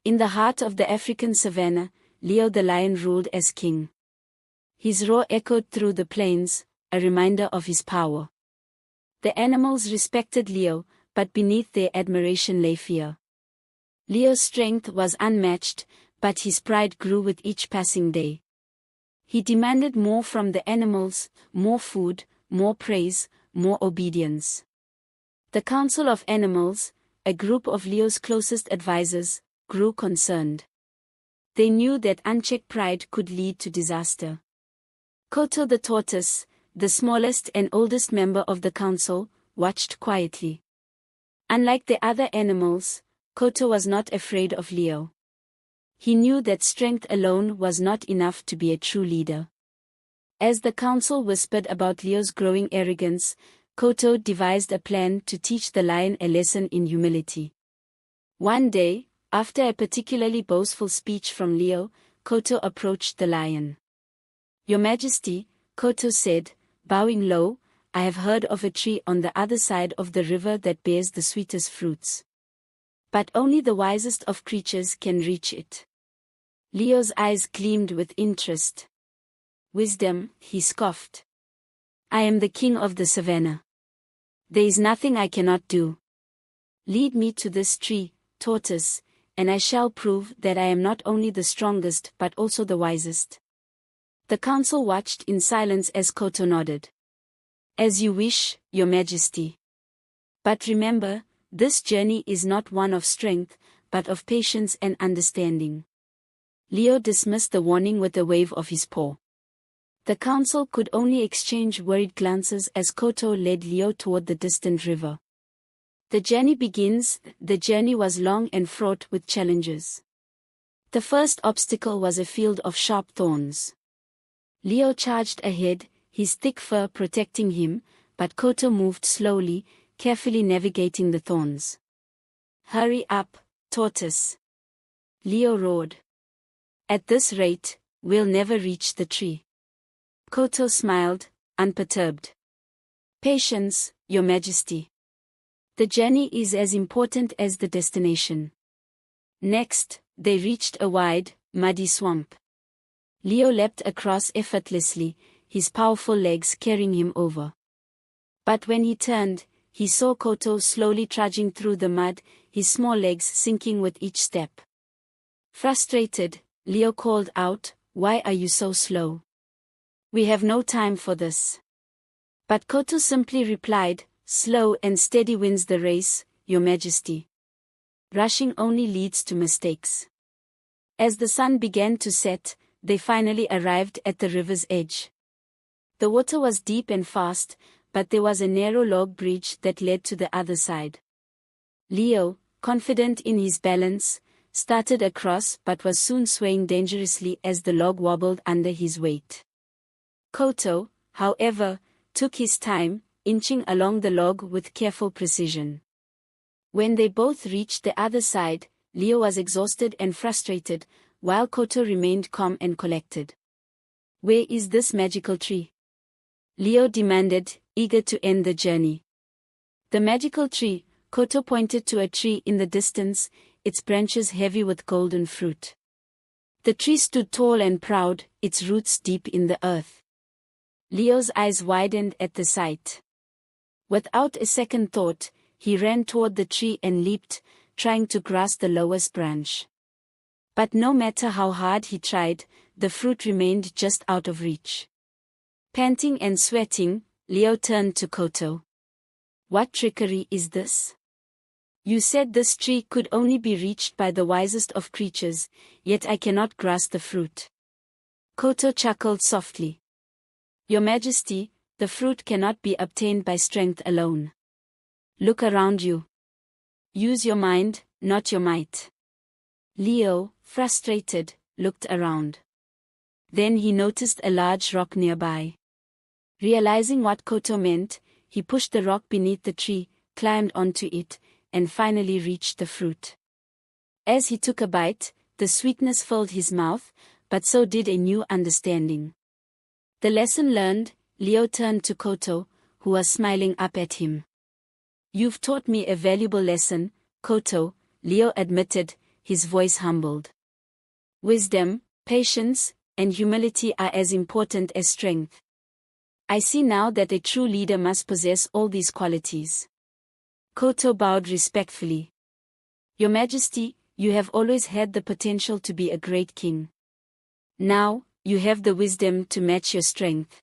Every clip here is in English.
In the heart of the African savanna, Leo the lion ruled as king. His roar echoed through the plains, a reminder of his power. The animals respected Leo, but beneath their admiration lay fear. Leo's strength was unmatched, but his pride grew with each passing day. He demanded more from the animals, more food, more praise, more obedience. The Council of Animals, a group of Leo's closest advisors, grew concerned. They knew that unchecked pride could lead to disaster. Koto the tortoise, the smallest and oldest member of the council, watched quietly. Unlike the other animals, Koto was not afraid of Leo. He knew that strength alone was not enough to be a true leader. As the council whispered about Leo's growing arrogance, Koto devised a plan to teach the lion a lesson in humility. One day, after a particularly boastful speech from Leo, Koto approached the lion. "Your Majesty," Koto said, bowing low, "I have heard of a tree on the other side of the river that bears the sweetest fruits. But only the wisest of creatures can reach it." Leo's eyes gleamed with interest. "Wisdom," he scoffed. "I am the king of the savannah. There is nothing I cannot do. Lead me to this tree, tortoise, and I shall prove that I am not only the strongest but also the wisest." The council watched in silence as Koto nodded. "As you wish, Your Majesty. But remember, this journey is not one of strength, but of patience and understanding." Leo dismissed the warning with a wave of his paw. The council could only exchange worried glances as Koto led Leo toward the distant river. The journey begins. The journey was long and fraught with challenges. The first obstacle was a field of sharp thorns. Leo charged ahead, his thick fur protecting him, but Koto moved slowly, carefully navigating the thorns. "Hurry up, tortoise!" Leo roared. "At this rate, we'll never reach the tree." Koto smiled, unperturbed. "Patience, Your Majesty. The journey is as important as the destination." Next, they reached a wide, muddy swamp. Leo leapt across effortlessly, his powerful legs carrying him over. But when he turned, he saw Koto slowly trudging through the mud, his small legs sinking with each step. Frustrated, Leo called out, "Why are you so slow? We have no time for this." But Koto simply replied, "Slow and steady wins the race, Your Majesty. Rushing only leads to mistakes." As the sun began to set, they finally arrived at the river's edge. The water was deep and fast, but there was a narrow log bridge that led to the other side. Leo, confident in his balance, started across but was soon swaying dangerously as the log wobbled under his weight. Koto, however, took his time, inching along the log with careful precision. When they both reached the other side, Leo was exhausted and frustrated, while Koto remained calm and collected. "Where is this magical tree?" Leo demanded, eager to end the journey. "The magical tree," Koto pointed to a tree in the distance, its branches heavy with golden fruit. The tree stood tall and proud, its roots deep in the earth. Leo's eyes widened at the sight. Without a second thought, he ran toward the tree and leaped, trying to grasp the lowest branch. But no matter how hard he tried, the fruit remained just out of reach. Panting and sweating, Leo turned to Koto. "What trickery is this? You said this tree could only be reached by the wisest of creatures, yet I cannot grasp the fruit." Koto chuckled softly. "Your Majesty, the fruit cannot be obtained by strength alone. Look around you. Use your mind, not your might." Leo, frustrated, looked around. Then he noticed a large rock nearby. Realizing what Koto meant, he pushed the rock beneath the tree, climbed onto it, and finally reached the fruit. As he took a bite, the sweetness filled his mouth, but so did a new understanding. The lesson learned, Leo turned to Koto, who was smiling up at him. "You've taught me a valuable lesson, Koto," Leo admitted, his voice humbled. Wisdom, patience, and humility are as important as strength. I see now that a true leader must possess all these qualities. Koto bowed respectfully. Your Majesty, you have always had the potential to be a great king. Now, you have the wisdom to match your strength.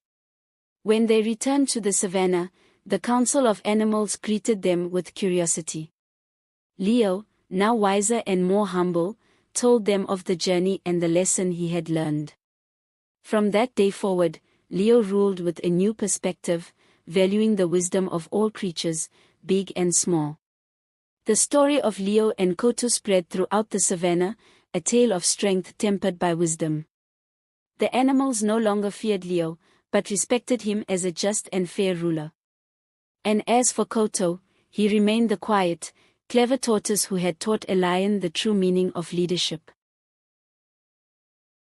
When they returned to the savannah, the Council of Animals greeted them with curiosity. Leo, now wiser and more humble, told them of the journey and the lesson he had learned. From that day forward, Leo ruled with a new perspective, valuing the wisdom of all creatures, big and small. The story of Leo and Koto spread throughout the savannah, a tale of strength tempered by wisdom. The animals no longer feared Leo, but respected him as a just and fair ruler. And as for Koto, he remained the quiet, clever tortoise who had taught a lion the true meaning of leadership.